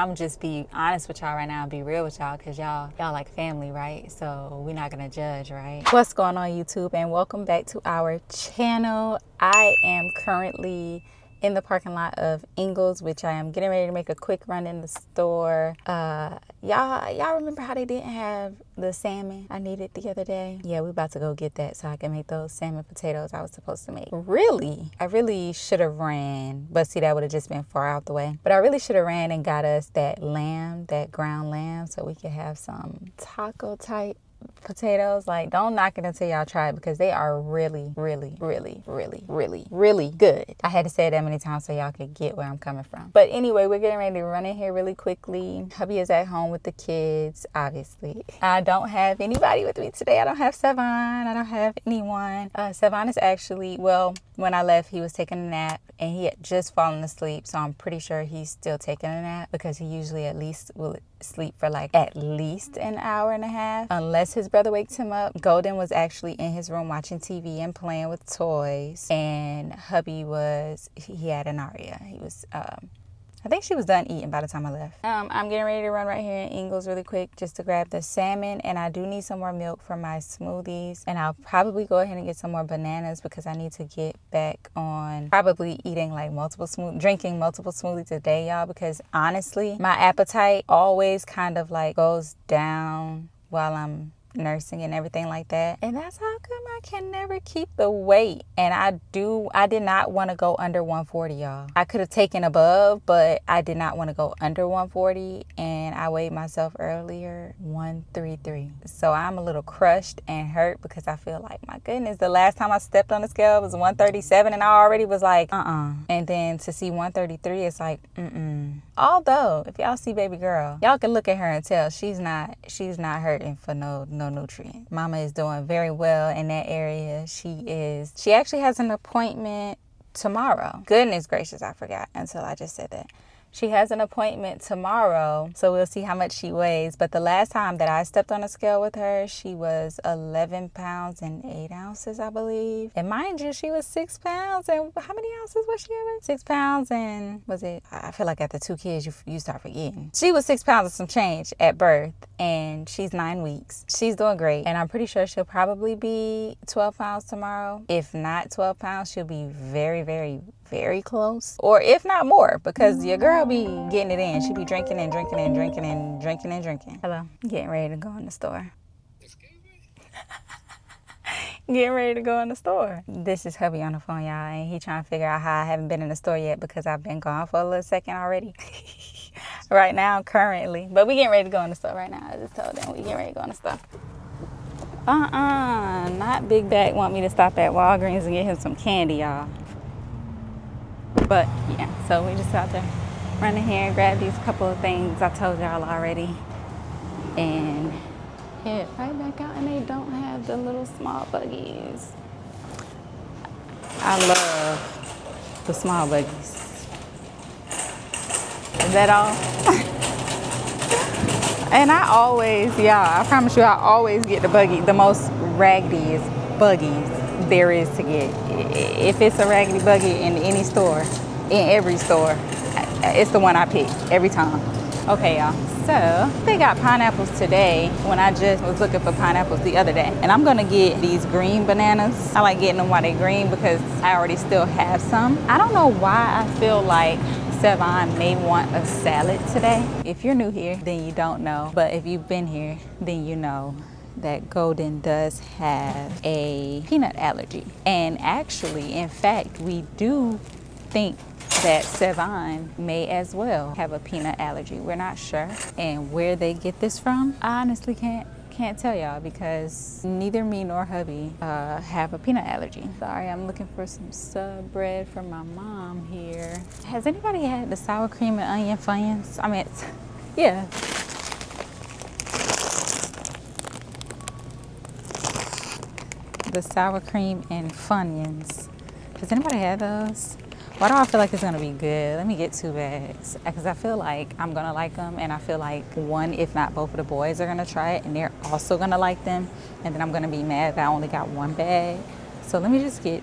I'm just be honest with y'all right now and be real with y'all because y'all like family, right? So we're not gonna judge, right? What's going on, YouTube? And welcome back to our channel. I am currently in the parking lot of Ingles, which I am getting ready to make a quick run in the store. Y'all remember how they didn't have the salmon I needed the other day? Yeah, we about to go get that so I can make those salmon potatoes I was supposed to make. I really should have ran, but see, that would have just been far out the way. But I really should have ran and got us that lamb, that ground lamb, so we could have some taco type potatoes. Like, don't knock it until y'all try it because they are really good. I had to say it that many times so y'all could get where I'm coming from. But anyway, we're getting ready to run in here really quickly. Hubby is at home with the kids, obviously. I don't have anybody with me today. I don't have Sevon. I don't have anyone. Sevon is actually, well, when I left, he was taking a nap and he had just fallen asleep. So I'm pretty sure he's still taking a nap because he usually at least will sleep for like at least an hour and a half unless his brother wakes him up. Golden was actually in his room watching TV and playing with toys, and hubby he had an Aria. He was I think she was done eating by the time I left. I'm getting ready to run right here in Ingles really quick just to grab the salmon, and I do need some more milk for my smoothies, and I'll probably go ahead and get some more bananas because I need to get back on probably eating like drinking multiple smoothies a day, y'all, because honestly, my appetite always kind of like goes down while I'm nursing and everything like that, and that's how come I can never keep the weight. And I did not want to go under 140, y'all. I could have taken above, but I did not want to go under 140, and I weighed myself earlier 133. So I'm a little crushed and hurt because I feel like, my goodness, the last time I stepped on the scale was 137 and I already was like and then to see 133, it's like although if y'all see baby girl, y'all can look at her and tell she's not hurting for no nutrient. Mama is doing very well in that area. She actually has an appointment tomorrow. Goodness gracious, I forgot until I just said that. She has an appointment tomorrow, so we'll see how much she weighs. But the last time that I stepped on a scale with her, she was 11 pounds and 8 ounces, I believe. And mind you, she was 6 pounds and how many ounces was she ever? 6 pounds and, I feel like after 2 kids, you start forgetting. She was 6 pounds and some change at birth, and she's 9 weeks. She's doing great, and I'm pretty sure she'll probably be 12 pounds tomorrow. If not 12 pounds, she'll be very close, or if not more, because your girl be getting it in. She be drinking and drinking and drinking and drinking and drinking. Hello, getting ready to go in the store. Getting ready to go in the store. This is hubby on the phone, y'all, and he trying to figure out how I haven't been in the store yet because I've been gone for a little second already. Right now, currently, but we getting ready to go in the store right now. I just told them we getting ready to go in the store. Not Big Bag want me to stop at Walgreens and get him some candy, y'all. But yeah, so we just out there running here and grab these couple of things I told y'all already and head right back out. And they don't have the little small buggies. I love the small buggies. Is that all? And I promise you, I always get the buggy, the most raggediest buggies there is to get. If it's a raggedy buggy in any store, in every store, it's the one I pick every time. Okay, y'all, so they got pineapples today when I just was looking for pineapples the other day, and I'm gonna get these green bananas. I like getting them while they're green because I already still have some. I don't know why I feel like Sevon may want a salad today. If you're new here, then you don't know, but if you've been here, then you know that Golden does have a peanut allergy. And actually, in fact, we do think that Sevon may as well have a peanut allergy. We're not sure. And where they get this from, I honestly can't tell y'all because neither me nor hubby have a peanut allergy. Sorry, I'm looking for some sub bread for my mom here. Has anybody had the sour cream and onion Funyuns? I mean, yeah. The sour cream and Funyuns. Has anybody had those? Why do I feel like it's gonna be good? Let me get 2 bags because I feel like I'm gonna like them, and I feel like one, if not both of the boys are gonna try it and they're also gonna like them, and then I'm gonna be mad that I only got 1 bag. So let me just get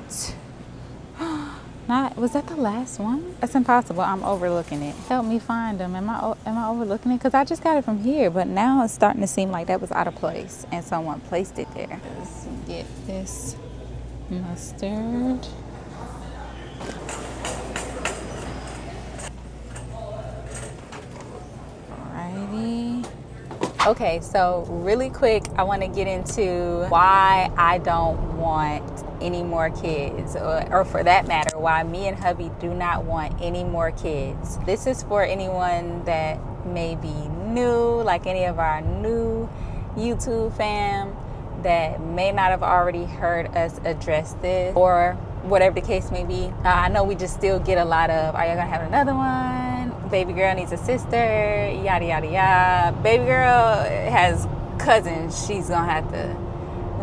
Not, was that the last one? That's impossible. I'm overlooking it. Help me find them. Am I overlooking it? Because I just got it from here, but now it's starting to seem like that was out of place and someone placed it there. Let's get this mustard. Alrighty. Okay, so really quick, I want to get into why I don't want any more kids, or for that matter, why me and hubby do not want any more kids. This is for anyone that may be new, like any of our new YouTube fam that may not have already heard us address this, or whatever the case may be. I know we just still get a lot of, are y'all gonna have another one? Baby girl needs a sister, yada yada yada. Baby girl has cousins she's gonna have to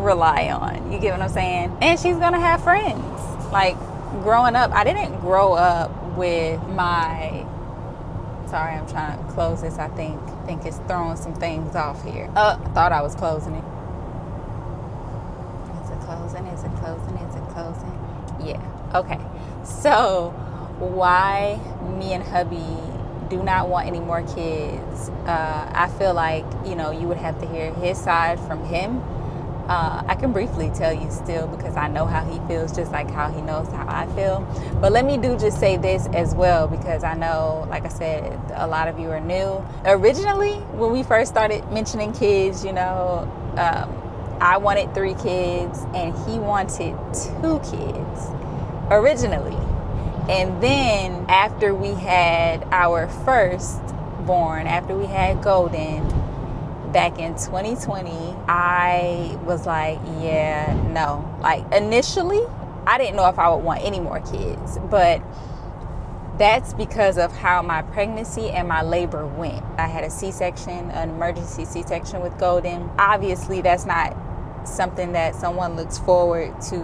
rely on. You get what I'm saying? And she's gonna have friends. Like, growing up, I didn't grow up with my, sorry, I'm trying to close this. I think it's throwing some things off here. I thought I was closing it. Is it closing? Is it closing? Is it closing? Yeah. Okay. So why me and hubby do not want any more kids? I feel like, you would have to hear his side from him. I can briefly tell you still, because I know how he feels, just like how he knows how I feel. But let me just say this as well, because I know, like I said, a lot of you are new. Originally, when we first started mentioning kids, I wanted 3 kids and he wanted 2 kids originally. And then after we had our first born, after we had Golden, back in 2020, I was like, yeah, no. Like, initially, I didn't know if I would want any more kids, but that's because of how my pregnancy and my labor went. I had a C-section, an emergency C-section with Golden. Obviously, that's not something that someone looks forward to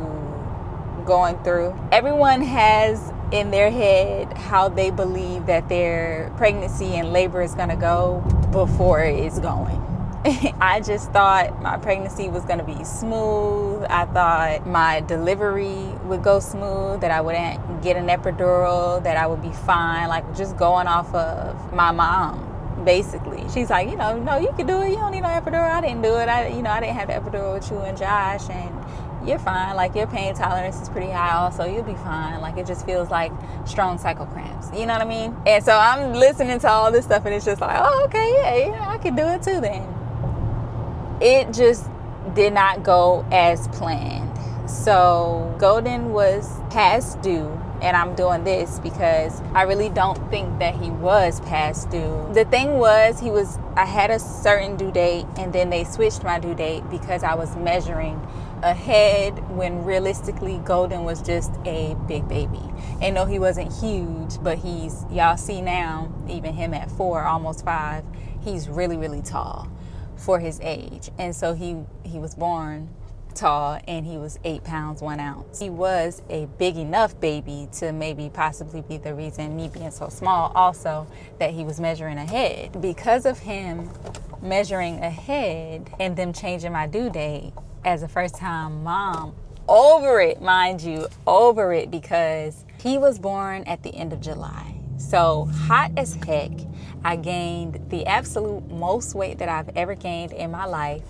going through. Everyone has in their head how they believe that their pregnancy and labor is gonna go before it's going. I just thought my pregnancy was going to be smooth. I thought my delivery would go smooth, that I wouldn't get an epidural, that I would be fine, like just going off of my mom, basically. She's like, no, you can do it. You don't need no epidural. I didn't do it. I didn't have the epidural with you and Josh, and you're fine. Like, your pain tolerance is pretty high also. You'll be fine. Like, it just feels like strong cycle cramps. You know what I mean? And so I'm listening to all this stuff, and it's just like, oh, okay, yeah, I can do it too then. It just did not go as planned. So Golden was past due, and I'm doing this because I really don't think that he was past due. The thing was, I had a certain due date, and then they switched my due date because I was measuring ahead when realistically Golden was just a big baby. And no, he wasn't huge, but y'all see now, even him at 4, almost 5, he's really, really tall for his age. And so he was born tall, and he was 8 pounds 1 ounce. He was a big enough baby to maybe possibly be the reason, me being so small also, that he was measuring ahead. Because of him measuring ahead and them changing my due date, as a first time mom, over it, mind you, over it, because he was born at the end of July. So hot as heck. I gained the absolute most weight that I've ever gained in my life,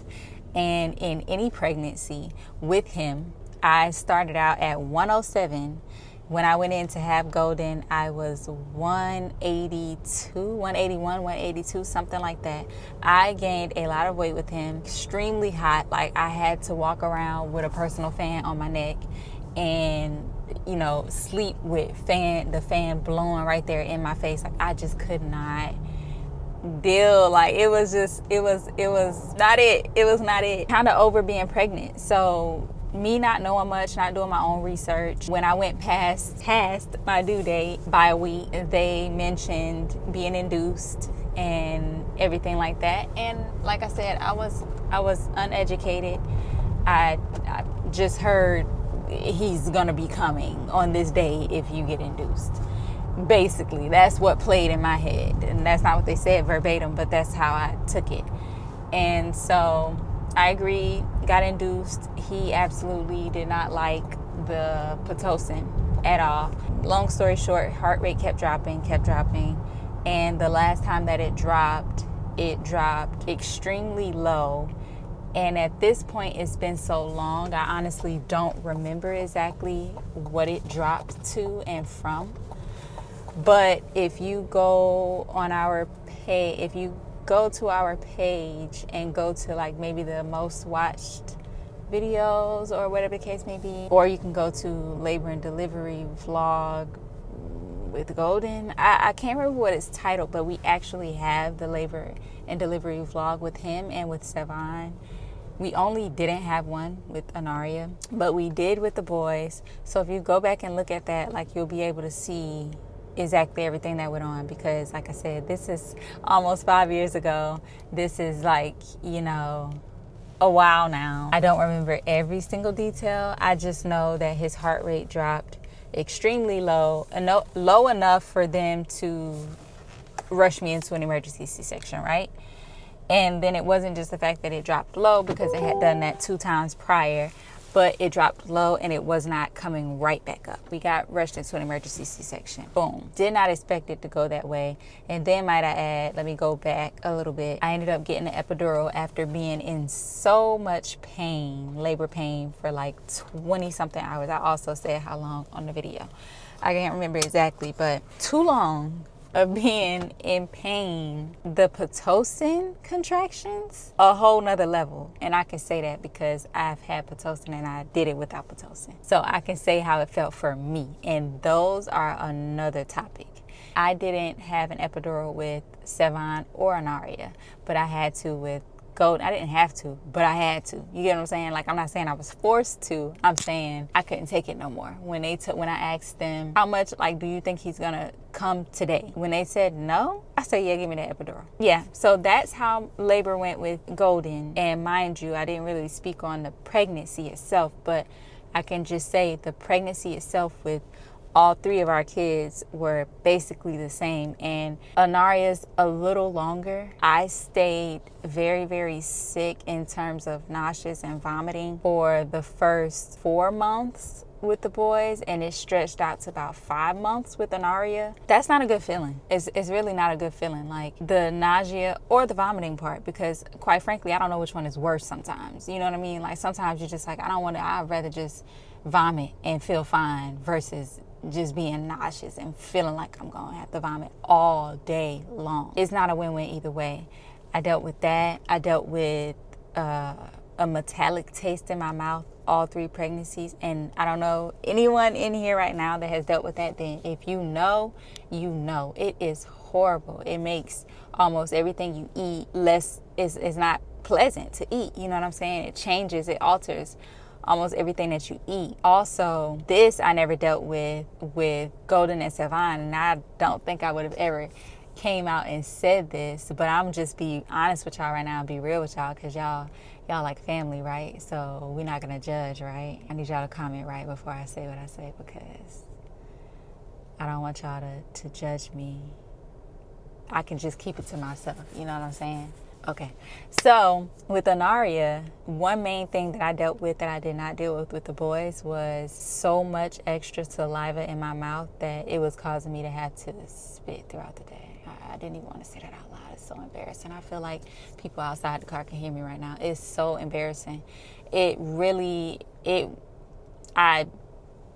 and in any pregnancy with him. I started out at 107. When I went in to have Golden, I was 182, 181, 182, something like that. I gained a lot of weight with him, extremely hot. Like, I had to walk around with a personal fan on my neck and, sleep with the fan blowing right there in my face. Like, I just could not deal. Like, it was not it. It was not it. Kind of over being pregnant. So me not knowing much, not doing my own research. When I went past my due date by a week, they mentioned being induced and everything like that. And like I said, I was uneducated. I just heard he's gonna be coming on this day if you get induced. Basically, that's what played in my head, and that's not what they said verbatim, but that's how I took it. And so I agreed, got induced. He absolutely did not like the Pitocin. at all. Long story short, heart rate kept dropping. And the last time that it dropped extremely low. And at this point, it's been so long, I honestly don't remember exactly what it dropped to and from. But if you go on our page, if you go to our page and go to like maybe the most watched videos or whatever the case may be, or you can go to labor and delivery vlog with Golden. I can't remember what it's titled, but we actually have the labor and delivery vlog with him and with Sevan. We only didn't have one with Anaria, but we did with the boys. So if you go back and look at that, like, you'll be able to see exactly everything that went on, because like I said, this is almost 5 years ago. This is like, you know, a while now. I don't remember every single detail. I just know that his heart rate dropped extremely low, low enough for them to rush me into an emergency C-section, right? And then it wasn't just the fact that it dropped low, because it had done that 2 times prior, but it dropped low and it was not coming right back up. We got rushed into an emergency C-section. Boom. Did not expect it to go that way. And then might I add, let me go back a little bit. I ended up getting an epidural after being in so much pain, labor pain, for like 20 something hours. I also said how long on the video. I can't remember exactly, but too long of being in pain. The Pitocin contractions, a whole nother level. And I can say that because I've had Pitocin and I did it without Pitocin. So I can say how it felt for me. And those are another topic. I didn't have an epidural with Sevan or Anaria, but I had to with Golden. I didn't have to, but I had to. You get what I'm saying? Like, I'm not saying I was forced to. I'm saying I couldn't take it no more. When I asked them, how much, like, do you think he's gonna come today? When they said no, I said, yeah, give me the epidural. Yeah, so that's how labor went with Golden. And mind you, I didn't really speak on the pregnancy itself, but I can just say the pregnancy itself with all 3 of our kids were basically the same. And Anaria's a little longer. I stayed very, very sick in terms of nauseous and vomiting for the first 4 months with the boys, and it stretched out to about 5 months with Anaria. That's not a good feeling. It's really not a good feeling, like the nausea or the vomiting part, because quite frankly, I don't know which one is worse sometimes. You know what I mean? Like, sometimes you're just like, I'd rather just vomit and feel fine versus just being nauseous and feeling like I'm gonna have to vomit all day long. It's not a win-win either way. I dealt with that. I dealt with a metallic taste in my mouth all 3 pregnancies, and I don't know anyone in here right now that has dealt with that. Then if you know, you know. It is horrible. It makes almost everything you eat less, is not pleasant to eat. You know what I'm saying? It changes, it alters almost everything that you eat. Also, this I never dealt with Golden and Sevan, and I don't think I would have ever came out and said this, but I'm just be honest with y'all right now and be real with y'all, because y'all like family, right? So we're not gonna judge, right? I need y'all to comment right before I say what I say, because I don't want y'all to judge me. I can just keep it to myself, you know what I'm saying? Okay, so with Anaria, one main thing that I dealt with that I did not deal with the boys was so much extra saliva in my mouth that it was causing me to have to spit throughout the day. I didn't even want to say that out loud. It's so embarrassing. I feel like people outside the car can hear me right now. It's so embarrassing. I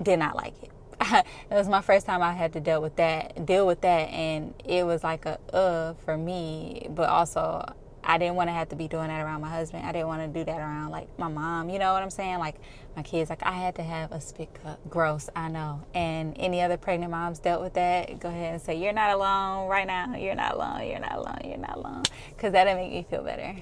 did not like it. It was my first time I had to deal with that, and it was like for me, but also I didn't want to have to be doing that around my husband. I didn't want to do that around, like, my mom. You know what I'm saying? Like, my kids, like, I had to have a spit cup. Gross, I know. And any other pregnant moms dealt with that, go ahead and say, you're not alone right now. You're not alone. You're not alone. You're not alone. Because that'll make me feel better.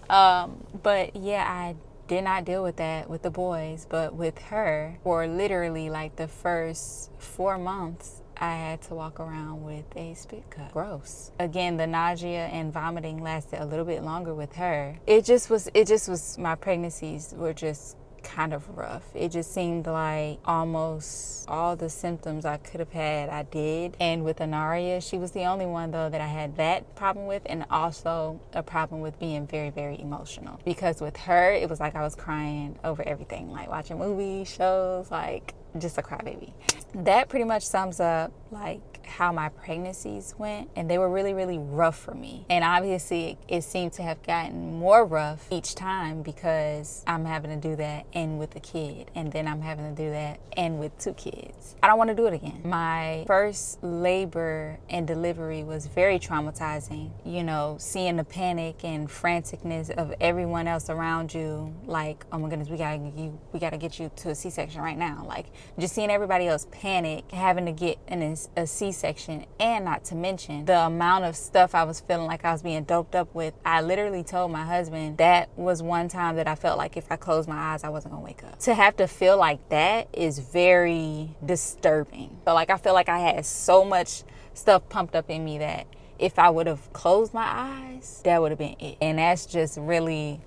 But, yeah, I did not deal with that with the boys. But with her, for literally, like, the first 4 months, I had to walk around with a spit cup. Gross. Again, the nausea and vomiting lasted a little bit longer with her. It just was, my pregnancies were just kind of rough. It just seemed like almost all the symptoms I could have had, I did. And with Anaria, she was the only one, though, that I had that problem with, and also a problem with being very, very emotional. Because with her, it was like I was crying over everything, like watching movies, shows, like just a crybaby. That pretty much sums up like how my pregnancies went, and they were really, really rough for me. And obviously it seemed to have gotten more rough each time because I'm having to do that and with a kid, and then I'm having to do that and with 2 kids. I don't want to do it again. My first labor and delivery was very traumatizing. You know, seeing the panic and franticness of everyone else around you, like, oh my goodness, we gotta get you to a C-section right now. Like, just seeing everybody else panic, having to get in a C-section, and not to mention the amount of stuff I was feeling like I was being doped up with. I literally told my husband that was one time that I felt like if I closed my eyes, I wasn't gonna wake up. To have to feel like that is very disturbing. So like, I feel like I had so much stuff pumped up in me that if I would have closed my eyes, that would have been it. And that's just really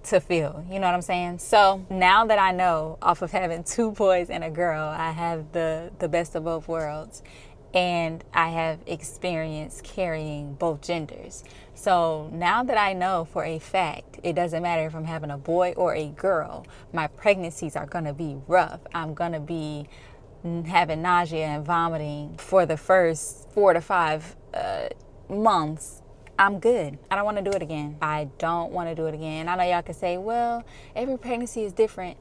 to feel, you know what I'm saying? So now that I know, off of having 2 boys and a girl, I have the best of both worlds, and I have experience carrying both genders. So now that I know for a fact, it doesn't matter if I'm having a boy or a girl, my pregnancies are gonna be rough. I'm gonna be having nausea and vomiting for the first 4 to 5 months. I'm good. I don't want to do it again. I don't want to do it again. I know y'all can say, well, every pregnancy is different.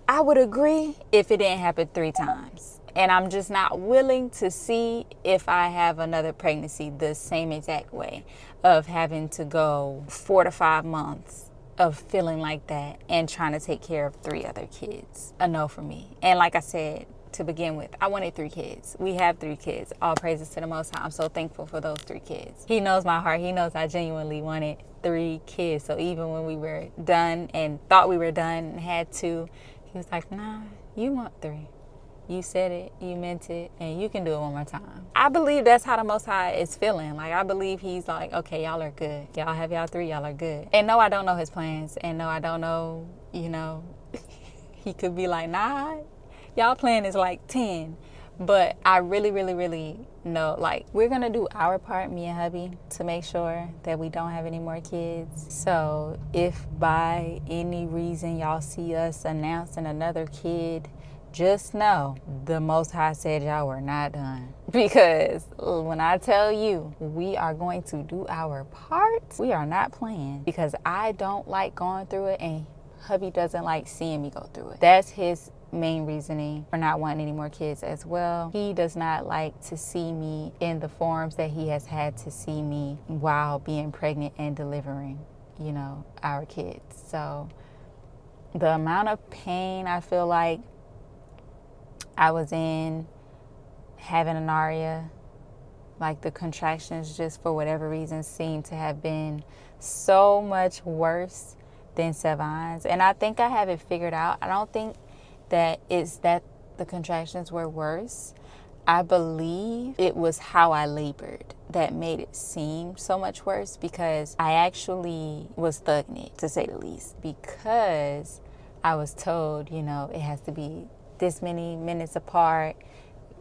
I would agree if it didn't happen 3 times. And I'm just not willing to see if I have another pregnancy the same exact way of having to go 4 to 5 months of feeling like that and trying to take care of 3 other kids. A no for me. And like I said, to begin with, I wanted 3 kids. We have 3 kids. All praises to the Most High. I'm so thankful for those 3 kids. He knows my heart. He knows I genuinely wanted 3 kids. So even when we were done and thought we were done and had 2, he was like, nah, you want 3. You said it, you meant it, and you can do it one more time. I believe that's how the Most High is feeling. Like, I believe he's like, okay, y'all are good. Y'all have y'all 3, y'all are good. And no, I don't know his plans. And no, I don't know, you know, he could be like, nah, y'all plan is like 10. But I really, really, really know, like, we're going to do our part, me and hubby, to make sure that we don't have any more kids. So if by any reason y'all see us announcing another kid, just know the Most High said y'all were not done. Because when I tell you we are going to do our part, we are not playing. Because I don't like going through it, and hubby doesn't like seeing me go through it. That's his main reasoning for not wanting any more kids as well. He does not like to see me in the forms that he has had to see me while being pregnant and delivering, you know, our kids. So the amount of pain I feel like I was in having Anaria, like the contractions just for whatever reason seemed to have been so much worse than Sevon's. And I think I have it figured out. I don't think that it's that the contractions were worse. I believe it was how I labored that made it seem so much worse, because I actually was thugging it, to say the least, because I was told, you know, it has to be this many minutes apart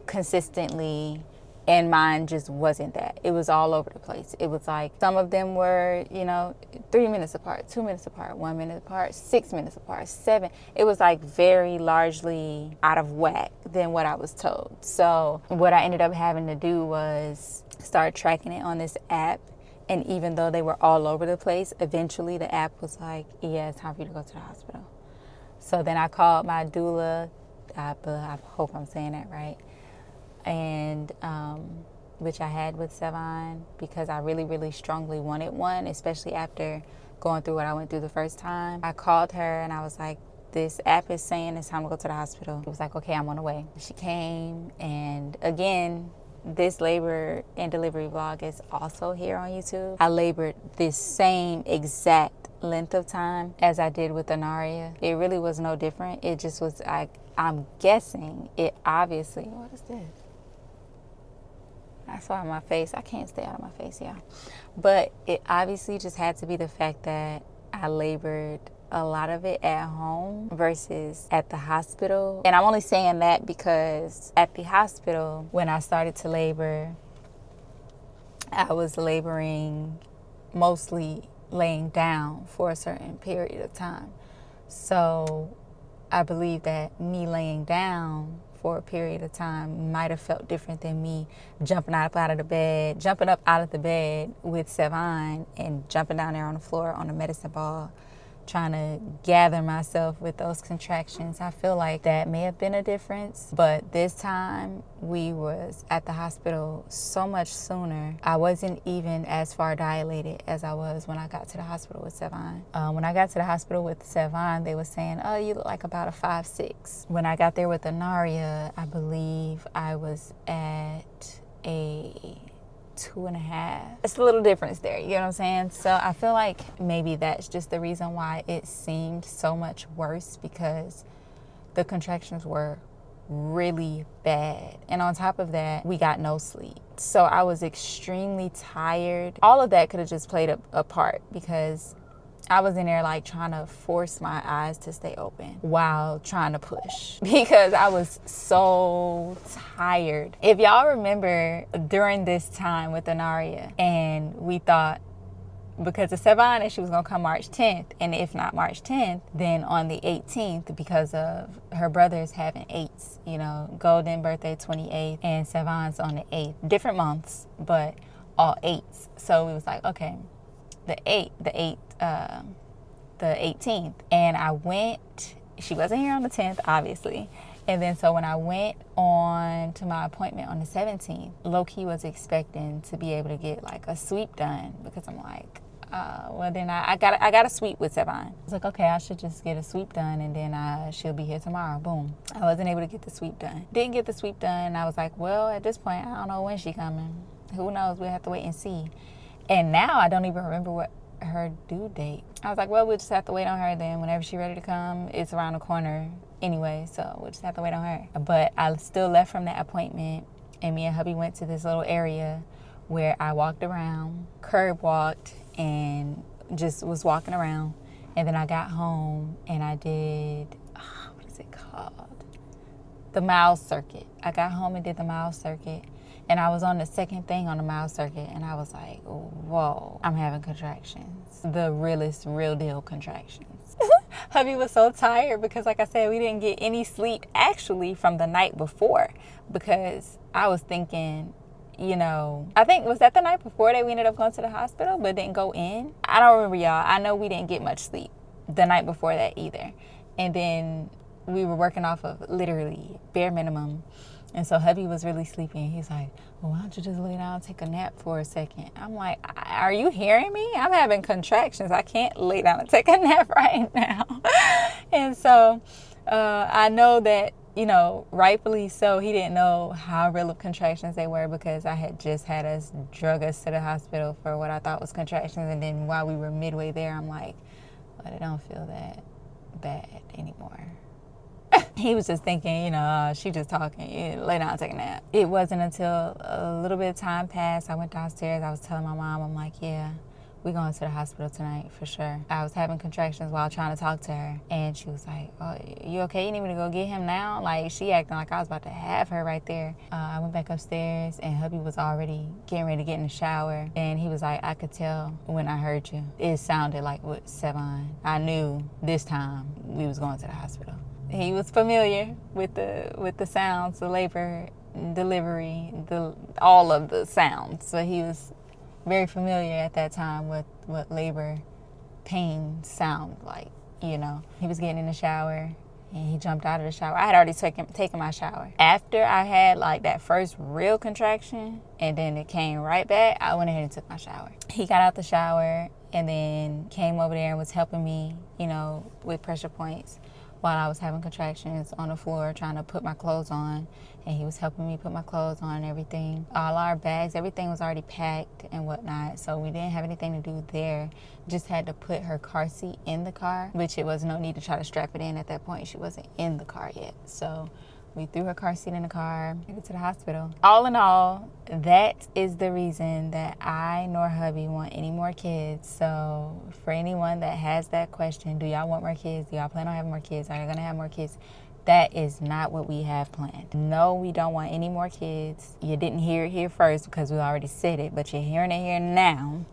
consistently, and mine just wasn't that. It was all over the place. It was like some of them were, you know, 3 minutes apart, 2 minutes apart, 1 minute apart, 6 minutes apart, 7. It was like very largely out of whack than what I was told. So what I ended up having to do was start tracking it on this app. And even though they were all over the place, eventually the app was like, yeah, it's time for you to go to the hospital. So then I called my doula. I hope I'm saying that right. And which I had with Sevon, because I really, really strongly wanted one, especially after going through what I went through the first time. I called her and I was like, this app is saying it's time to go to the hospital. It was like, okay, I'm on the way. She came, and again, this labor and delivery vlog is also here on YouTube. I labored this same exact length of time as I did with Anaria. It really was no different. It just was, I'm guessing it obviously, what is this? I saw my face. I can't stay out of my face, yeah. But it obviously just had to be the fact that I labored a lot of it at home versus at the hospital. And I'm only saying that because at the hospital, when I started to labor, I was laboring mostly laying down for a certain period of time. So I believe that me laying down for a period of time might have felt different than me jumping up out of the bed with Sevon and jumping down there on the floor on the medicine ball, trying to gather myself with those contractions. I feel like that may have been a difference, but this time we was at the hospital so much sooner. I wasn't even as far dilated as I was when I got to the hospital with Sevon. When I got to the hospital with Sevon, they were saying, oh, you look like about a 5'6". When I got there with Anaria, I believe I was at a 2.5. It's a little difference there, you know what I'm saying? So I feel like maybe that's just the reason why it seemed so much worse, because the contractions were really bad. And on top of that, we got no sleep. So I was extremely tired. All of that could have just played a part, because I was in there like trying to force my eyes to stay open while trying to push, because I was so tired. If y'all remember during this time with Anaria, and we thought, because of Sevon, and she was gonna come March 10th, and if not March 10th, then on the 18th, because of her brothers having 8s, you know, Golden birthday 28th, and Sevon's on the 8th. Different months, but all 8s. So we was like, okay, the 18th, and I went. She wasn't here on the 10th, obviously. And then so when I went on to my appointment on the 17th, low-key was expecting to be able to get like a sweep done, because I'm like, well then I got a sweep with Sevon. I was like, okay, I should just get a sweep done, and then she'll be here tomorrow. Boom. I wasn't able to get the sweep done. Didn't get the sweep done. I was like, well, at this point, I don't know when she's coming. Who knows? We'll have to wait and see. And now I don't even remember what her due date. I was like, well, we'll just have to wait on her then. Whenever she's ready to come, it's around the corner anyway, so we'll just have to wait on her. But I still left from that appointment, and me and hubby went to this little area where I walked around, curb walked, and just was walking around. And then I got home and I did, what is it called? The mile circuit. I got home and did the mile circuit. And I was on the second thing on the mile circuit, and I was like, whoa, I'm having contractions. The realest, real deal contractions. Hubby was so tired because, like I said, we didn't get any sleep actually from the night before, because I was thinking, you know, I think, was that the night before that we ended up going to the hospital but didn't go in? I don't remember, y'all. I know we didn't get much sleep the night before that either. And then we were working off of literally bare minimum. And so hubby was really sleepy. He's like, well, why don't you just lay down and take a nap for a second? I'm like, are you hearing me? I'm having contractions. I can't lay down and take a nap right now. And so I know that, you know, rightfully so, he didn't know how real of contractions they were, because I had just had us drug us to the hospital for what I thought was contractions. And then while we were midway there, I'm like, but it don't feel that bad anymore. He was just thinking, you know, she just talking, lay down and take a nap. It wasn't until a little bit of time passed, I went downstairs, I was telling my mom, I'm like, yeah, we're going to the hospital tonight for sure. I was having contractions while trying to talk to her, and she was like, oh, you okay? You need me to go get him now? Like, she acting like I was about to have her right there. I went back upstairs, and hubby was already getting ready to get in the shower, and he was like, I could tell when I heard you. It sounded like with Sevon. I knew this time we was going to the hospital. He was familiar with the sounds, the labor, delivery, all of the sounds. So he was very familiar at that time with what labor pain sound like, you know. He was getting in the shower, and he jumped out of the shower. I had already taken my shower. After I had like that first real contraction, and then it came right back, I went ahead and took my shower. He got out the shower and then came over there and was helping me, you know, with pressure points, while I was having contractions on the floor trying to put my clothes on. And he was helping me put my clothes on and everything. All our bags, everything was already packed and whatnot, so we didn't have anything to do there. Just had to put her car seat in the car, which it was no need to try to strap it in at that point. She wasn't in the car yet. So we threw her car seat in the car, headed to the hospital. All in all, that is the reason that I nor hubby want any more kids. So for anyone that has that question, do y'all want more kids? Do y'all plan on having more kids? Are you gonna have more kids? That is not what we have planned. No, we don't want any more kids. You didn't hear it here first because we already said it, but you're hearing it here now.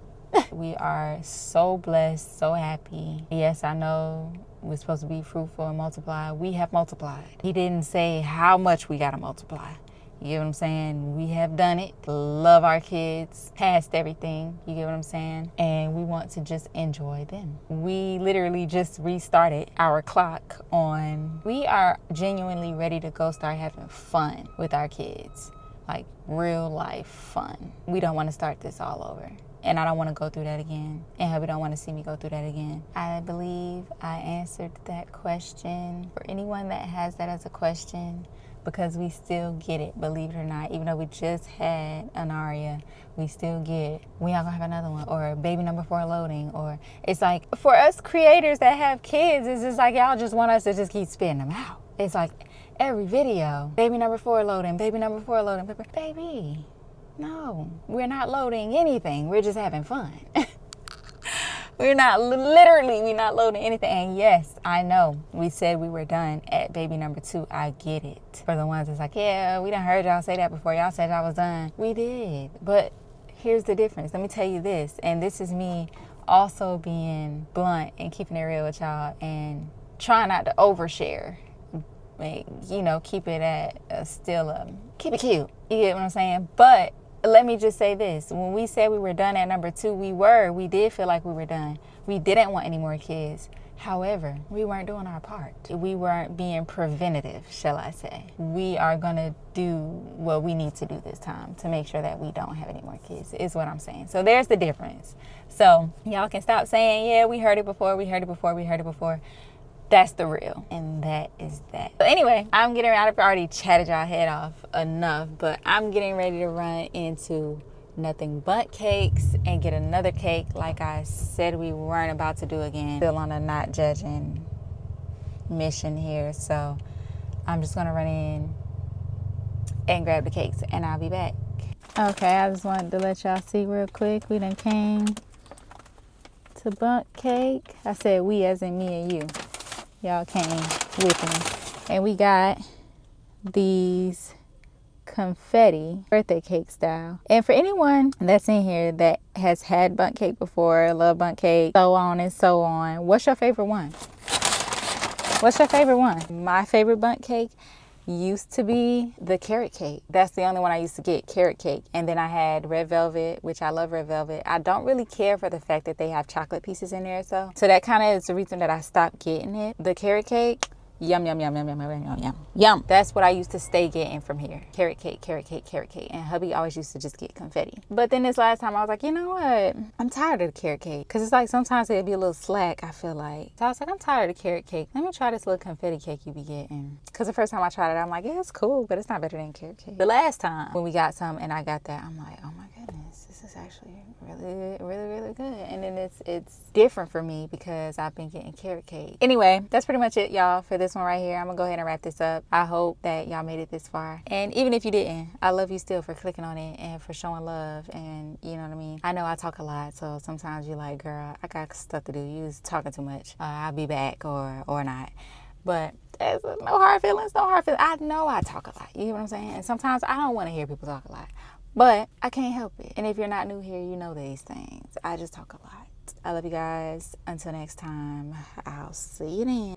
We are so blessed, so happy. Yes, I know we're supposed to be fruitful and multiply. We have multiplied. He didn't say how much we got to multiply. You get what I'm saying? We have done it. Love our kids past everything. You get what I'm saying? And we want to just enjoy them. We literally just restarted our clock on. We are genuinely ready to go start having fun with our kids. Like real life fun. We don't want to start this all over. And I don't want to go through that again. And hubby don't want to see me go through that again. I believe I answered that question. For anyone that has that as a question, because we still get it, believe it or not. Even though we just had Anaria, we still get, we are gonna have another one, or baby number 4 loading, or it's like, for us creators that have kids, it's just like, y'all just want us to just keep spitting them out. It's like, every video, baby number 4 loading, baby number 4 loading, baby, no, we're not loading anything, we're just having fun. We're not loading anything. And yes, I know we said we were done at baby number 2. I get it. For the ones that's like, yeah, we done heard y'all say that before. Y'all said y'all was done. We did. But here's the difference. Let me tell you this. And this is me also being blunt and keeping it real with y'all and trying not to overshare. Like, you know, keep it at keep it cute. You get what I'm saying? But let me just say this. When we said we were done at number 2, we did feel like we were done. We didn't want any more kids. However, we weren't doing our part. We weren't being preventative, shall I say. We are going to do what we need to do this time to make sure that we don't have any more kids, is what I'm saying. So there's the difference. So y'all can stop saying, yeah, we heard it before. That's the real, and that is that. So anyway, I've already chatted y'all head off enough, but I'm getting ready to run into Nothing Bundt Cakes and get another cake like I said we weren't about to do again. Still on a not judging mission here, so I'm just gonna run in and grab the cakes and I'll be back. Okay, I just wanted to let y'all see real quick. We done came to Bundt Cake. I said we as in me and you. Y'all came with me. And we got these confetti birthday cake style. And for anyone that's in here that has had Bundt Cake before, love Bundt Cake, so on and so on, what's your favorite one? My favorite Bundt Cake used to be the carrot cake. That's the only one I used to get, carrot cake. And then I had red velvet, which I love red velvet. I don't really care for the fact that they have chocolate pieces in there, so that kind of is the reason that I stopped getting it. The carrot cake, yum, yum, yum, yum, yum, yum, yum, yum, yum. That's what I used to stay getting from here. Carrot cake, carrot cake, carrot cake. And hubby always used to just get confetti. But then this last time I was like, you know what? I'm tired of the carrot cake. Because it's like sometimes it'd be a little slack, I feel like. So I was like, I'm tired of the carrot cake. Let me try this little confetti cake you be getting. Because the first time I tried it, I'm like, yeah, it's cool, but it's not better than carrot cake. The last time when we got some and I got that, I'm like, oh my goodness, this is actually really, really, really good. And then it's different for me because I've been getting carrot cake. Anyway, that's pretty much it, y'all, for this one right here. I'm gonna go ahead and wrap this up. I hope that y'all made it this far. And even if you didn't, I love you still for clicking on it and for showing love, and you know what I mean? I know I talk a lot, so sometimes you're like, girl, I got stuff to do. You was talking too much. I'll be back or not. But there's no hard feelings. I know I talk a lot. You hear what I'm saying? And sometimes I don't want to hear people talk a lot. But I can't help it. And if you're not new here, you know these things. I just talk a lot. I love you guys. Until next time, I'll see you then.